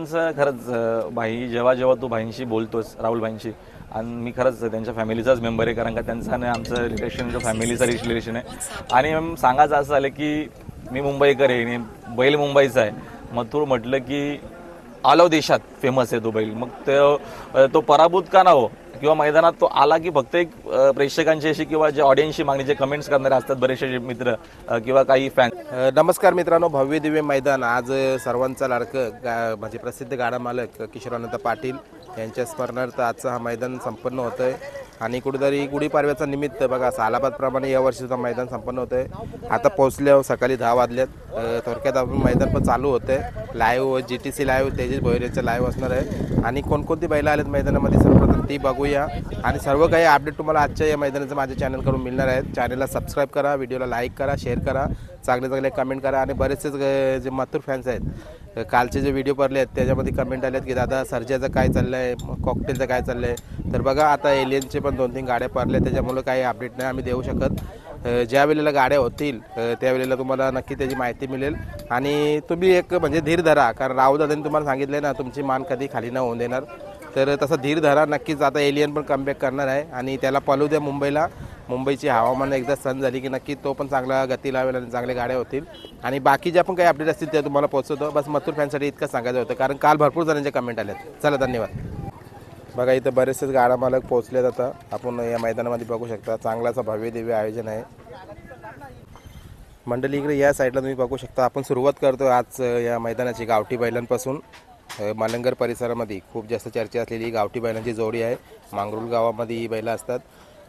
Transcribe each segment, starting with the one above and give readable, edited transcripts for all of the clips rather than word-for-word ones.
भाईंचं खरंच भाई जेव्हा जेव्हा तू भाईंशी बोलतोस राहुल भाईंशी, आणि मी खरंच त्यांच्या फॅमिलीचाच मेंबर आहे, कारण का त्यांचं आणि आमचं रिलेशन जो फॅमिलीचं रिलेशन आहे. आणि सांगायचं असं झालं की मी मुंबईकर आहे आणि बैल मुंबईचा आहे. मग तू म्हटलं की आलो देशात फेमस आहे तो बैल, मग तो पराभूत का ना हो, किंवा मैदानात तो आला की फक्त एक प्रेक्षकांची अशी किंवा जे ऑडियन्सची मागणी, जे कमेंट्स करणारे असतात बरेचसे मित्र किंवा काही फॅन. नमस्कार मित्रांनो, भव्य दिव्य मैदान आज सर्वांचा लाडकं म्हणजे प्रसिद्ध गाडा मालक किशोरानंद पाटील यांच्या स्मरणार्थ आजचं हा मैदान संपन्न होतं आहे. आणि कुठेतरी गुढीपाडव्याचा निमित्त बघा सालाबादप्रमाणे यावर्षी सुद्धा मैदान संपन्न होतं आहे. आता पोहोचल्यावर सकाळी 10 वाजल्यात. थोडक्यात आपण मैदान पण चालू होतं आहे. लाईव्ह GTC लाईव्ह तेजस भोईरेचं लाईव्ह असणार आहे. आणि कोणकोणती बैलं आलेत मैदानामध्ये सर्वप्रथम ती बघूया. आणि सर्व काही अपडेट तुम्हाला आजच्या या मैदानाचं माझ्या चॅनलकडून मिळणार आहेत. चॅनलला सबस्क्राईब करा, व्हिडिओला लाईक करा, शेअर करा, चांगले चांगले कमेंट करा. आणि बरेचसेच जे मथुर फॅन्स आहेत, कालचे जे व्हिडिओ पडले आहेत त्याच्यामध्ये कमेंट आले आहेत की दादा सर्जाचं काय चाललं आहे, कॉकटेलचं काय चाललं आहे. तर बघा आता एलियनचे पण 2-3 गाड्या पडल्या, त्याच्यामुळं काही अपडेट नाही आम्ही देऊ शकत. ज्या वेळेला गाड्या होतील त्यावेळेला तुम्हाला नक्की त्याची माहिती मिळेल. आणि तुम्ही एक म्हणजे धीर धरा, कारण राहुलदादांनी तुम्हाला सांगितलं ना तुमची मान कधी खाली न होऊन देणार. तर तसा धीर धरा नक्कीच. आता एलियन पण कमबॅक करणार आहे आणि त्याला पळू द्या मुंबईला. मुंबईची हवामान एकदा सण झाली की नक्की तो पण चांगला गती लावेल आणि चांगल्या गाड्या होतील. आणि बाकी ज्या पण काही अपडेट असतील ते तुम्हाला पोहोचवतो. बस मथुर फॅनसाठी इतकं सांगायचं होतं, कारण काल भरपूर जणांचे कमेंट आलेत. चला धन्यवाद. बघा इथं बरेचसेच गाडा मालक पोहोचलेत. आता आपण या मैदानामध्ये बघू शकता चांगलाचं भव्य दिव्य आयोजन आहे. मंडळी इकडे या साईडला तुम्ही बघू शकता. आपण सुरुवात करतो आज या मैदानाची गावठी बैलांपासून. मालंगर परिसरामध्ये खूप जास्त चर्चा असलेली गावठी बैलांची जोडी आहे. मांगरुळ गावामध्ये ही बैलं असतात.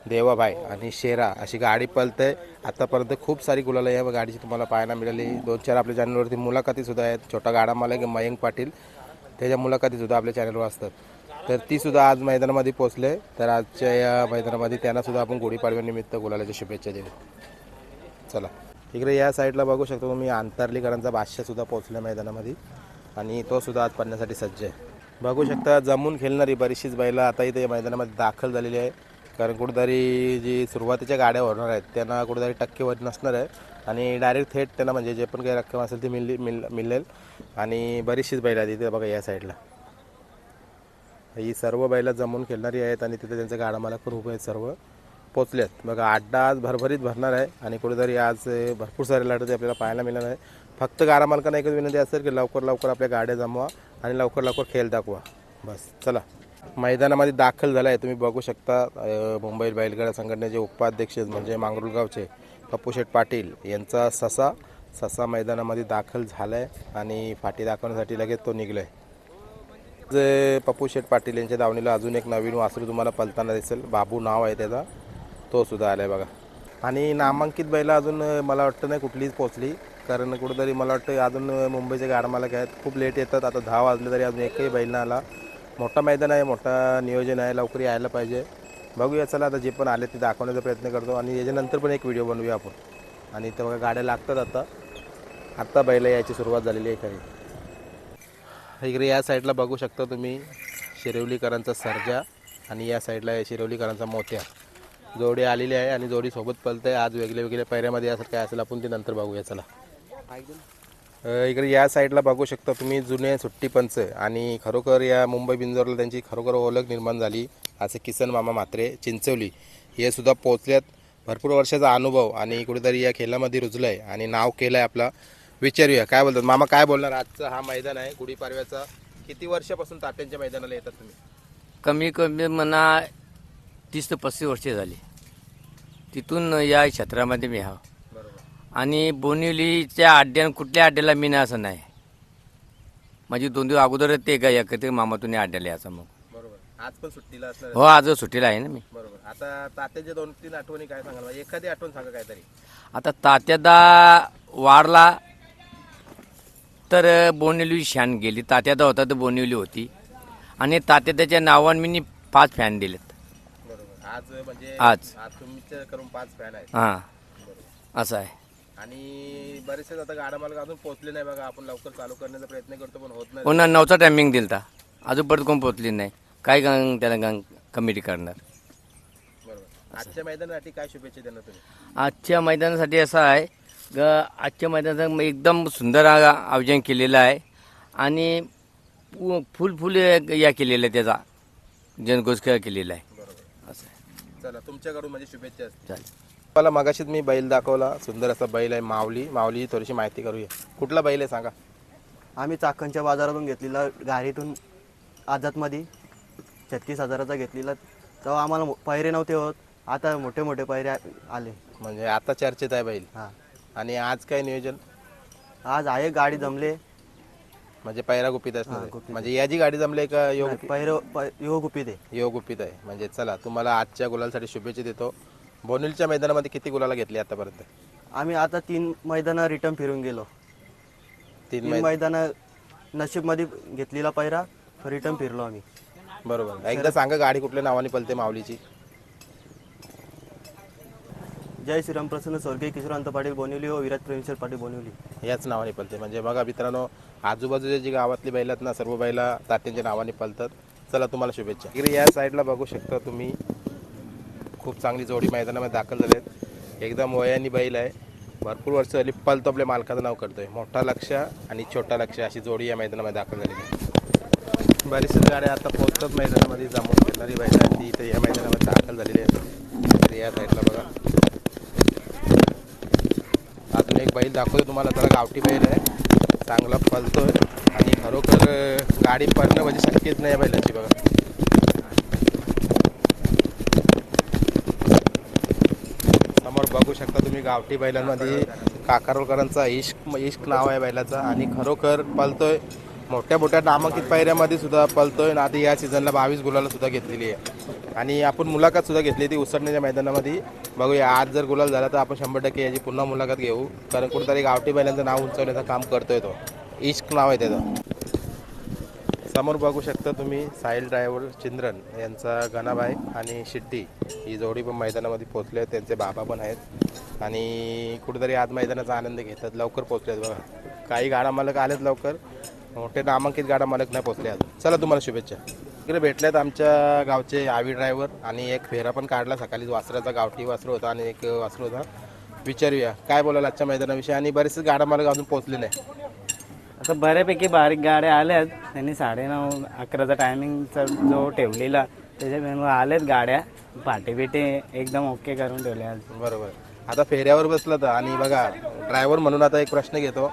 देवाभाई आणि शेरा अशी गाडी पळते. आतापर्यंत खूप सारी गुलालं या गाडीची तुम्हाला पाहायला मिळाली. 2-4 आपल्या चॅनलवरती मुलाखतीसुद्धा आहेत. छोटा गाडा मालक मयंक पाटील, त्याच्या मुलाखतीसुद्धा आपल्या चॅनलवर असतात. तर तीसुद्धा आज मैदानामध्ये पोहोचले. तर आजच्या या मैदानामध्ये त्यांनासुद्धा आपण गुढीपाडव्यानिमित्त गुलालाच्या शुभेच्छा देऊ. चला इकडे या साईडला बघू शकतो तुम्ही अंतर्लीकरांचा बादशाहसुद्धा पोहोचला मैदानामध्ये आणि तो सुद्धा आज पडण्यासाठी सज्ज आहे. बघू शकता जमून खेळणारी बरीचशीच बैलं आता इथे या मैदानामध्ये दाखल झालेली आहे. कारण कुठेतरी जी सुरुवातीच्या गाड्या होणार आहेत त्यांना कुठेतरी टक्केवारी नसणार आहे आणि डायरेक्ट थेट त्यांना म्हणजे जे पण काही रक्कम असेल ती मिळेल. आणि बरीचशीच बैलं आहेत इथे बघा या साईडला. ही सर्व बैलं जमून खेळणारी आहेत आणि तिथे त्यांचे गाडा मालक पण उभे आहेत, सर्व पोचलेत. बघा अड्डा आज भरभरीत भरणार आहे आणि कुठेतरी आज भरपूर सारे लढती आपल्याला पाहायला मिळणार आहे. फक्त गाडा मालकांना एकच विनंती असेल की लवकर लवकर आपल्या गाड्या जमवा आणि लवकर लवकर खेळ दाखवा. बस चला मैदानामध्ये दाखल झाला आहे. तुम्ही बघू शकता मुंबई बैलगाडा संघटनेचे उपाध्यक्ष म्हणजे मांगरुळगावचे पप्पूशेठ पाटील यांचा ससा मैदानामध्ये दाखल झाला आहे आणि फाटी दाखवण्यासाठी लगेच तो निघला आहे. जे पप्पूशेठ पाटील यांच्या दावणीला अजून एक नवीन वासरू तुम्हाला पलताना दिसेल. बाबू नाव आहे त्याचा, तो सुद्धा आला आहे बघा. आणि नामांकित बैलं अजून मला वाटतं नाही कुठलीच पोचली, कारण कुठंतरी मला वाटतं अजून मुंबईचे गाडा मालक आहेत खूप लेट येतात. आता 10 वाजले तरी अजून एकही बैल नाही आला. मोठा मैदान आहे, मोठा नियोजन आहे, लवकर यायला पाहिजे. बघूया चला आता जे पण आले ते दाखवण्याचा प्रयत्न करतो आणि याच्यानंतर पण एक व्हिडिओ बनवूया आपण. आणि इथं बघा गाड्या लागतात. आता बैलं यायची सुरुवात झालेली आहे खरी. इकडे या साईडला बघू शकता तुम्ही शिरवलीकरांचा सर्जा आणि या साईडला शिरवलीकरांचा मोत्या जोडी आलेली आहे आणि जोडी सोबत पळते. आज वेगळ्या पैऱ्यामध्ये असं काय असेल आपण ते नंतर बघूया चला. इकडे या साईडला बघू शकता तुम्ही जुने सुट्टी पंच आणि खरोखर या मुंबई बिंजोरला त्यांची खरोखर ओळख निर्माण झाली असे किसन मामा म्हात्रे चिंचवली हे सुद्धा पोचल्यात. भरपूर वर्षाचा अनुभव आणि कुठेतरी या खेळामध्ये रुजलं आहे आणि नाव केलं आहे आपला. विचारूया काय बोलतात मामा, काय बोलणार. आजचा हा मैदान आहे गुढीपाडव्याचा. किती वर्षापासून तात्यांच्या मैदानाला येतात तुम्ही? कमी कमी म्हणा 30 ते 35 वर्षे झाली. तिथून या क्षेत्रामध्ये मी हा. बरोबर. आणि बोनिवलीच्या अड्ड्यानं कुठल्या अड्ड्याला मी नाही असं नाही. माझी 2 दिवस अगोदर ते काय एकत्र मामातून अड्ड्याला यायचं मग. बरोबर. आज पण सुट्टीला असणार. हो आज सुट्टीला आहे ना मी. बरोबर. आता तात्याच्या 2-3 आठवणी काय सांगाल? एखादी आठवण सांगा काहीतरी. आता तात्यादा वारला तर बोनिवली शान गेली. तात्यादा होता तर बोनिवली होती आणि तात्याच्या नावाने मी 5 फॅन दिलेत. बरोबर. आज म्हणजे आज तुमच्या करून 5 फॅन आहेत. हां बरोबर. असं आहे. आणि बरेचसे आता गाडा मालक अजून पोहोचले नाही बघा. आपण लवकर चालू करण्याचा प्रयत्न करतो पण होत नाही. पुन्हा 9चा टायमिंग दिलता, अजून परत कोण पोचली नाही. काय त्याला कमिटी करणार. बरोबर. आजच्या मैदानासाठी काय शुभेच्छा देणार तुम्ही? आजच्या मैदानासाठी असं आहे आजच्या मैदानात एकदम सुंदर आयोजन केलेलं आहे आणि फुल या केलेला आहे त्याचा जनघोष केलेला आहे असं आहे. चला तुमच्याकडून म्हणजे शुभेच्छा असतील. चालेल. मला मगाशीच मी बैल दाखवला, सुंदर असा बैल आहे माऊली थोडीशी माहिती करूया. कुठला बैल आहे सांगा. आम्ही चाकणच्या बाजारातून घेतलेला, गाडीतून आझादमध्ये 36,000चा घेतलेला. तेव्हा आम्हाला पैरे नव्हते होत, आता मोठे मोठे पैरे आले. म्हणजे आता चर्चेत आहे बैल. हां, आणि आज काय नियोजन आज आहे गाडी जमले. म्हणजे पैरा गुपित असणार हां, आहे. गुपित. म्हणजे याची गाडी जमले का योग योग गुपित आहे. योग गुपित आहे. म्हणजे चला तुम्हाला आजच्या गुलालसाठी शुभेच्छा देतो. बोनिलच्या मैदानामध्ये किती गुलाला घेतली आतापर्यंत? आम्ही आता 3 मैदानं रिटर्न फिरून गेलो. 3 3 मैदानं नशीबमध्ये घेतलेला पैरा, रिटर्न फिरलो आम्ही. बरोबर. एकदा सांगा गाडी कुठल्या नावाने पलते माऊलीची? जय श्रीराम प्रसन्न स्वर्गीय किशोरांत पाटील बोनिवली व विराज प्रेमशर पाटील बोनिवली. याच नावाने पलते. म्हणजे बघा मित्रांनो, आजूबाजूच्या जी गावातली बैल आहेत ना, सर्व बैला तात्यांच्या नावाने पलतात. चला तुम्हाला शुभेच्छा. इकडे या साईडला बघू शकता तुम्ही, खूप चांगली जोडी मैदानामध्ये दाखल झाले आहेत. एकदम वयानी बैल आहे, भरपूर वर्ष झाली पलतो. आपल्या मालकाचं नाव करतोय. मोठा लक्ष आणि छोटा लक्ष अशी जोडी या मैदानामध्ये दाखल झालेली आहे. बरीचशा गाड्या आता पोहोचतात मैदानामध्ये. जमून घेणारी बैल आहे ती इथे या मैदानामध्ये दाखल झालेली आहे. तर या साईडला बघा अजून एक बैल दाखवतो तुम्हाला. त्याला गावठी बैल आहे, चांगला पलतोय आणि खरोखर गाडी पडणं म्हणजे शक्यच नाही बैलाची. बघा समोर बघू शकता तुम्ही गावठी बैलांमध्ये काकारोलकरांचा इश्क नाव आहे बैलाचा. आणि खरोखर पलतोय, मोठ्या मोठ्या नामांकित पायऱ्यामध्ये सुद्धा पलतोय. आणि आता या सीझनला 22 गुलाला सुद्धा घेतलेली आहे. आणि आपण मुलाखत सुद्धा घेतली ती उसरण्याच्या मैदानामध्ये. बघूया आज जर गुलाल झाला तर आपण 100% याची पुन्हा मुलाखत घेऊ, कारण कुठेतरी गावठी बैलांचं नाव उंचवण्याचं काम करतोय तो. इश्क नाव आहे त्याचं. समोर बघू शकता तुम्ही साहिल ड्रायव्हर चिंद्रन यांचा गणाबाई आणि शिट्टी ही जोडी पण मैदानामध्ये पोहोचले आहेत. त्यांचे बाबा पण आहेत आणि कुठेतरी आज मैदानाचा आनंद घेतात. लवकर पोहोचले आहेत बघा. काही गाडा मालक आलेत लवकर, मोठे नामांकित गाडा मालक नाही पोहोचले आज. चला तुम्हाला शुभेच्छा. इकडे भेटल्यात आमच्या गावचे आवी ड्रायव्हर आणि एक फेरा पण काढला सकाळी. वासराचा गावठी वासरू होता आणि एक वासरू होता. विचारूया काय बोलाल आजच्या मैदानाविषयी. आणि बरेचसे गाडा मालक अजून पोहोचले नाही. आता बऱ्यापैकी बारीक गाड्या आल्यात. त्यांनी 9:30-11चा टायमिंगचा जो ठेवलेला त्याच्यामुळे आल्यात गाड्या. पाटे एकदम ओके करून ठेवले आज. बरोबर. आता फेऱ्यावर बसलं तर आणि बघा ड्रायव्हर म्हणून आता एक प्रश्न घेतो.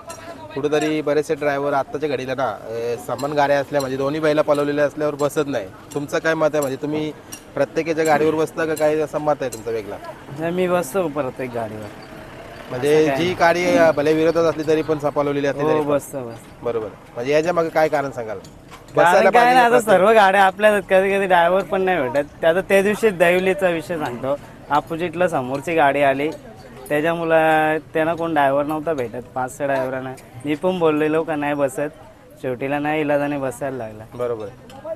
कुठेतरी बरेचसे ड्रायव्हर आत्ताच्या घडीला ना समान गाड्या असल्या म्हणजे दोन्ही बैला पलवलेल्या असल्यावर बसत नाही. तुमचं काय मत आहे? म्हणजे तुम्ही प्रत्येकाच्या गाडीवर बसता का काही असं मत आहे तुमचं वेगळा? नाही, मी बसतो प्रत्येक गाडीवर. म्हणजे जी गाडी भले विरोधात असली तरी पण पलवलेली असली हो, तरी बसतो. बरोबर. म्हणजे याच्या मागे काय कारण सांगाल? कारण काय ना, आता सर्व गाड्या आपल्या कधी कधी ड्रायव्हर पण नाही भेटत. आता त्या दिवशी दैवलीचा विषय सांगतो. अपोजिटला समोरची गाडी आली, त्याच्यामुळं त्यांना कोण ड्रायव्हर नव्हता भेटत. 5-6 ड्रायव्हरांना मी पण बोललेलो का नाही बसत, शेवटीला नाही इलाजाने बसायला लागला. बरोबर.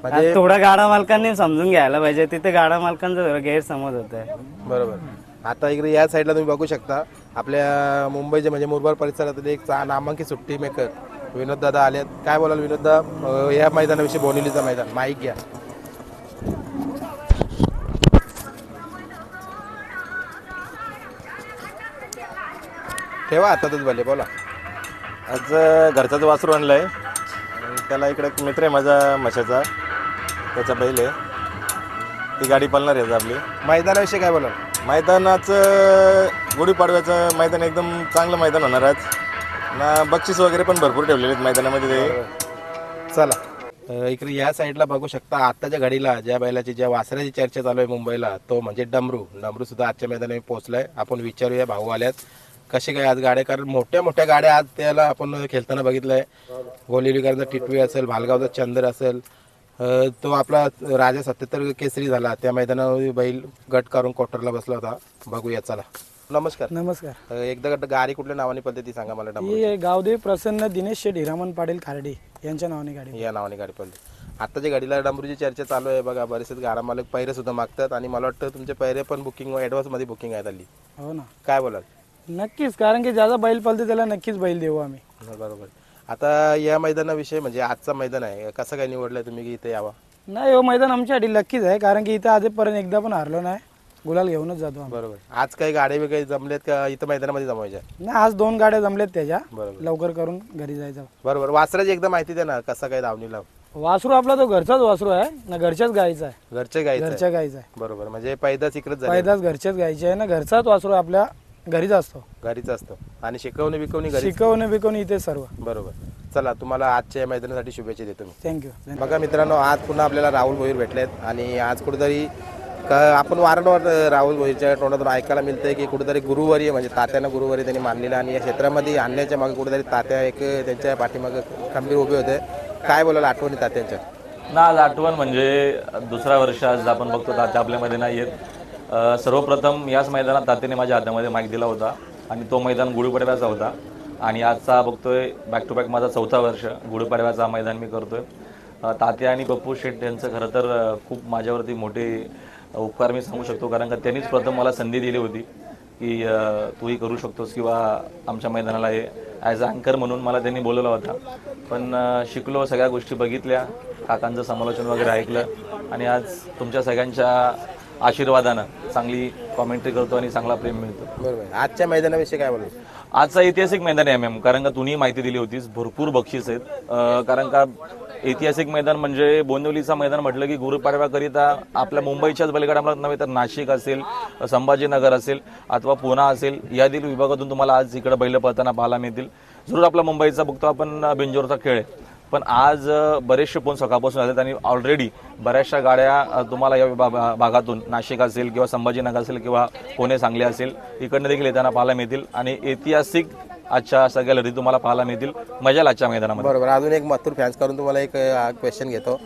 म्हणजे थोडा गाडा मालकांनी समजून घ्यायला पाहिजे. तिथे गाडा मालकांचा गैरसमज होत आहे. बरोबर. आता इकडे या साईडला तुम्ही बघू शकता आपल्या मुंबईचे म्हणजे मुरबाड परिसरातील एक नामांकित सुट्टी मेकर विनोद दादा आलेत. काय बोलाल विनोद दादा या मैदानाविषयी? बोनिवलीचं मैदान माईक घ्या. ठेवा हातातच भले, बोला. आज घरचाच वासरू आणलाय आणि त्याला इकडे एक मित्र आहे माझा मशाचा, त्याचा बैल आहे. ती गाडी पळणार आहे आपली. मैदानाविषयी काय बोलाल? मैदानाचं गुढीपाडव्याचं मैदान एकदम चांगलं मैदान होणार आज ना. बक्षीस वगैरे पण भरपूर ठेवलेले आहेत मैदानामध्ये. चला इकडे या साईडला बघू शकता आत्ताच्या घडीला ज्या बैलाची ज्या वासराची चर्चा चालू आहे मुंबईला, तो म्हणजे डमरू सुद्धा आजच्या मैदानात पोहोचलाय. आपण विचारूया भाऊ आल्यात कसे काय आज गाड्या, कारण मोठ्या मोठ्या गाड्या आज त्याला आपण खेळताना बघितलंय. गोलिवलीकरांचा टिटवी असेल, भालगावचा चंद्र असेल, तो आपला राजा 77 केसरी झाला त्या मैदानावर बैल गट करून क्वार्टरला बसला होता. बघूया चला. नमस्कार. नमस्कार. एकदा गाडी कुठल्या नावाने पडते ती सांगा मला. डमरू ही गावदेवी प्रसन्न दिनेश शेठ हिरामन पाटील खार्डे यांच्या नावाने गाडी. या नावाने गाडी पडली. आत्ताच्या गाडीला डमरूची चर्चा चालू आहे बघा. बरेचसे गाडा मालक पैरे सुद्धा मागतात आणि मला वाटतं तुमचे पैरे पण बुकिंग ॲडव्हान्स मध्ये बुकिंग आहे आली. हो ना, काय बोलाल? नक्कीच. कारण की ज्याचा बैल पळते त्याला नक्कीच बैल देऊ आम्ही. बरोबर. आता या मैदानाविषयी म्हणजे आजचा मैदान आहे, कसं काय निवडलंय तुम्ही की इथे यावा? नाही, हो मैदान आमच्यासाठी नक्कीच आहे. कारण की इथं आजपर्यंत एकदा पण हारलो नाही. गुलाल घेऊनच जातो आम्ही. बरोबर. आज काही गाड्या वगैरे जमलेत का इथं मैदानामध्ये जमवायच्या? नाही, आज 2 गाड्या जमल्यात त्याच्या. बरोबर. लवकर करून घरी जायचं. बरोबर. वासराची एकदा माहिती द्या ना, कसं काय धावणीला? वासरू आपला तो घरचाच वासरू आहे ना, घरच्याच गाईचा आहे. घरचे गाईचं घरच्या आहे. गाईचा आहे. बरोबर, म्हणजे पैदाच इकडेच झाली, पैदाच घरच्याच गाईची आहे ना, घरचाच वासरू आपल्या घरीच असतो. घरीच असतो आणि शिकवणे बिकवणी घरी. शिकवणे बिकवणे इथे सर्व. बरोबर. चला, तुम्हाला आजच्या या मैदानासाठी शुभेच्छा देतो मी. थँक्यू. बघा मित्रांनो, आज पुन्हा आपल्याला राहुल भोईर भेटलेत आणि आज कुठेतरी आपण वारंवार राहुल भोईरच्या तोंडातून ऐकायला मिळतंय की कुठेतरी गुरुवारी म्हणजे तात्यांना गुरुवारी त्यांनी मानलेलं आणि या क्षेत्रामध्ये आणण्याच्या मागे कुठेतरी तात्या एक त्यांच्या पाठीमागे खंबीर उभे होते. काय बोलायला आठवणी तात्यांच्या? ना आज आठवण म्हणजे दुसरा वर्ष आज आपण बघतो तात्या आपल्यामध्ये नाही येत. सर्वप्रथम याच मैदानात तात्याने माझ्या हातामध्ये माईक दिला होता आणि तो मैदान गुढीपाडव्याचा होता आणि आजचा बघतोय बॅक टू बॅक माझा 4था वर्ष गुढीपाडव्याचा मैदान मी करतोय. तात्या आणि पप्पू शेठ यांचं खरं तर खूप माझ्यावरती मोठे उपकार मी सांगू शकतो, कारण का त्यांनीच प्रथम मला संधी दिली होती की तूही करू शकतोस किंवा आमच्या मैदानाला हे ॲज अ अँकर म्हणून मला त्यांनी बोलवला होता. पण शिकलो, सगळ्या गोष्टी बघितल्या, काकांचं समालोचन वगैरे ऐकलं आणि आज तुमच्या सगळ्यांच्या आशीर्वादानं चांगली कॉमेंट्री करतो आणि चांगला प्रेम मिळतो. बरोबर. आजच्या मैदानाविषयी काय बोलू? आजचा ऐतिहासिक मैदान आहे मॅम, कारण का तुम्ही माहिती दिली होतीस, भरपूर बक्षीस आहेत. कारण का ऐतिहासिक मैदान म्हणजे बोंदिवलीचा मैदान म्हटलं की गुरुपाडव्याकरिता आपल्या मुंबईच्याच बैलगाड्या नव्हे तर नाशिक असेल, संभाजीनगर असेल अथवा पुणा असेल, यातील विभागातून तुम्हाला आज इकडे बैल पळताना पाहायला मिळतील. जरूर आपला मुंबईचा बघतो आपण बिंजोरचा खेळ आहे, पण आज बरेचसे फोन सकाळपासून आलेत आणि ऑलरेडी बऱ्याचशा गाड्या तुम्हाला या भागातून नाशिक असेल किंवा संभाजीनगर असेल किंवा पुणे सांगली असेल इकडनं देखील येताना पाहायला मिळतील आणि ऐतिहासिक आजच्या सगळ्या लढती तुम्हाला पाहायला मिळतील. मजा आजच्या मैदानामध्ये. बरोबर. अजून एक मथुर फॅन्स करून तुम्हाला एक क्वेश्चन घेतो.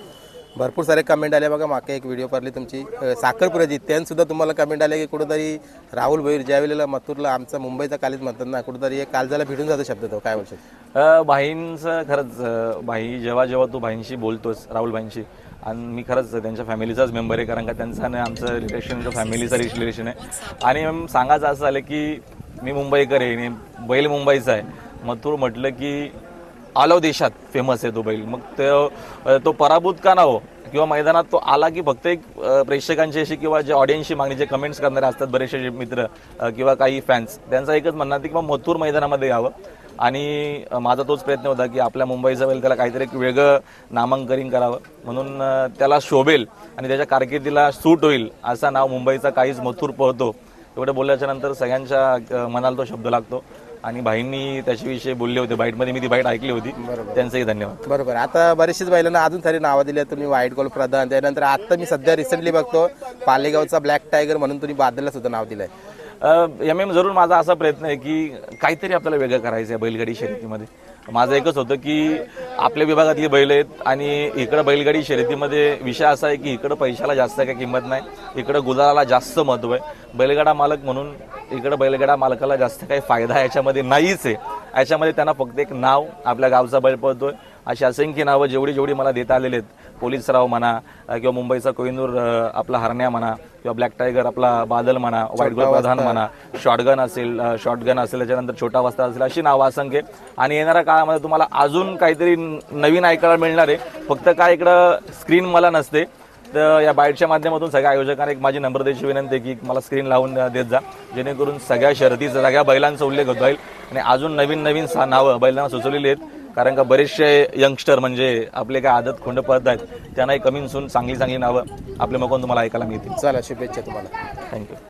भरपूर सारे कमेंट आले बघा, मागे एक व्हिडिओ पाहिली तुमची साखरपुराची, त्यांसुद्धा तुम्हाला कमेंट आले की कुठेतरी राहुल भोईर ज्या वेळेला मथुरला आमचा मुंबईचा कालीच म्हणतात ना, कुठेतरी एक कालजाला भिडून जातो शब्द तो. काय बोलतो? भाईंचं खरंच, भाई जेव्हा तू भाईंशी बोलतोस राहुल भाईंशी, आणि मी खरंच त्यांच्या फॅमिलीचाच मेंबर आहे, कारण का त्यांचं आणि आमचं रिलेशन जो फॅमिलीचं रिलेशन आहे. आणि सांगायचं असं झालं की मी मुंबईकर आहे आणि बैल मुंबईचा आहे. मथुर म्हटलं की ऑल ऑफ देशात फेमस आहे तो बैल, मग तो पराभूत का ना हो किंवा मैदानात तो आला की फक्त एक प्रेक्षकांची अशी किंवा जे ऑडियन्सची मागणी जे कमेंट्स करणारे असतात बरेचसे मित्र किंवा काही फॅन्स, त्यांचा एकच म्हणणं की किंवा मथुर मैदानामध्ये यावं. आणि माझा तोच प्रयत्न होता की आपल्या मुंबईचा बैल त्याला काहीतरी एक वेगळं नामांकन करावं, म्हणून त्याला शोभेल आणि त्याच्या कारकिर्दीला सूट होईल असं नाव मुंबईचा काहीच मथुर पळतो. एवढं बोलल्याच्या नंतर सगळ्यांच्या मनाला तो शब्द लागतो आणि भाईंनी त्याच्याविषयी बोलले होते बाईटमध्ये, मी ती बाईट ऐकली होती. त्यांचंही धन्यवाद. बरोबर. आता बरेचसेच बैलांना अजून सारी नावं दिली तुम्ही, व्हाईट गोल्ड प्रधान, त्यानंतर आता मी सध्या रिसेंटली बघतो पालेगावचा ब्लॅक टायगर म्हणून तुम्ही बादलला सुद्धा नाव दिलंय. जरूर माझा असा प्रयत्न आहे की काहीतरी आपल्याला वेगळं करायचं आहे बैलगाडी शर्यतीमध्ये. माझं एकच होतं की आपल्या विभागातली बैल आहेत आणि इकडं बैलगाडी शर्यतीमध्ये विषय असा आहे की इकडं पैशाला जास्त काही किंमत नाही, इकडं गुलाला जास्त महत्त्व आहे. बैलगाडा मालक म्हणून इकडं बैलगाडा मालकाला जास्त काही फायदा याच्यामध्ये नाहीच आहे. याच्यामध्ये त्यांना फक्त एक नाव, आपल्या गावचा बैल पळतोय, अशी असंख्य नावं जेवढी मला देता आलेली आहेत. पोलीसराव म्हणा किंवा मुंबईचा कोहिनूर आपला हरण्या म्हणा किंवा ब्लॅक टायगर आपला बादल म्हणा, व्हाईट गोल्ड प्रधान म्हणा, शॉटगन असेल त्याच्यानंतर छोटा वस्ता असेल, अशी नावं असंख्य. आणि येणाऱ्या काळामध्ये तुम्हाला अजून काहीतरी नवीन ऐकायला मिळणार आहे. फक्त काय इकडं स्क्रीन मला नसते, तर या बाईटच्या माध्यमातून सगळ्या आयोजकांना एक माझी नम्र द्यायची विनंती आहे की मला स्क्रीन लावून देत जा, जेणेकरून सगळ्या शर्यतीचा सगळ्या बैलांचा उल्लेख होत जाईल आणि अजून नवीन नावं बैलांना सुचवलेली आहेत. कारण का बरेचसे यंगस्टर म्हणजे आपले काय आदत खोंड पळत आहेत, त्यांनाही कमी चांगली नावं आपल्या मकून तुम्हाला ऐकायला मिळतील. चला, शुभेच्छा तुम्हाला. थँक्यू.